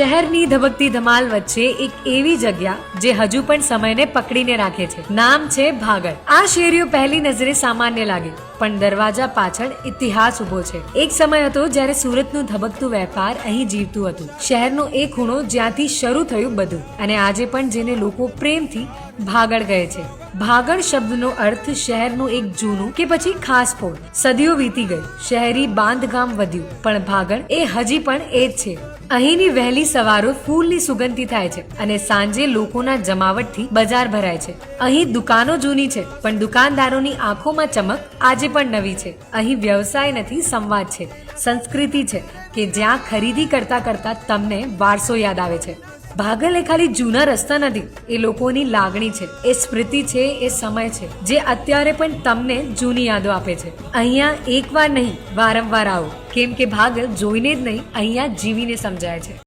શહેરની ધબકતી ધમાલ વચ્ચે એક એવી જગ્યા જે હજુ પણ સમયને પકડીને રાખે છે. નામ છે ભાગળ. આ શેરીઓ પહેલી નજરે સામાન્ય લાગે, પણ દરવાજા પાછળ ઇતિહાસ ઉભો છે. એક સમય હતો જ્યારે સુરતનું ધબકતું વેપાર અહીં જીવતું હતું. શહેરનો એ ખૂણો જ્યાંથી શરૂ થયું બધું, અને આજે પણ જેને લોકો પ્રેમથી ભાગળ કહે છે. ભાગળ શબ્દનો અર્થ શહેરનું એક જૂનું કે પછી ખાસ પોળ. સદીઓ વીતી ગઈ, શહેરી બાંધકામ વધ્યું, પણ ભાગળ એ હજી પણ એ જ છે. અહીંની વહેલી સવારો ફૂલની સુગંધથી થાય છે, અને સાંજે લોકોના જમાવટથી બજાર ભરાય છે. અહીં દુકાનો જૂની છે, પણ દુકાનદારોની આંખોમાં ચમક આજે પણ નવી છે. અહીં વ્યવસાય નથી, સંવાદ છે, સંસ્કૃતિ છે, કે જ્યાં ખરીદી કરતા કરતા તમને વારસો યાદ આવે છે. ભાગળ એ ખાલી જૂના રસ્તા નથી, એ લોકોની લાગણી છે, એ સ્મૃતિ છે, એ સમય છે જે અત્યારે પણ તમને જૂની યાદો આપે છે. અહીંયા એકવાર નહીં, વારંવાર આવો, કેમ કે ભાગળ જોઈને જ નહીં, અહીંયા જીવીને સમજાય છે.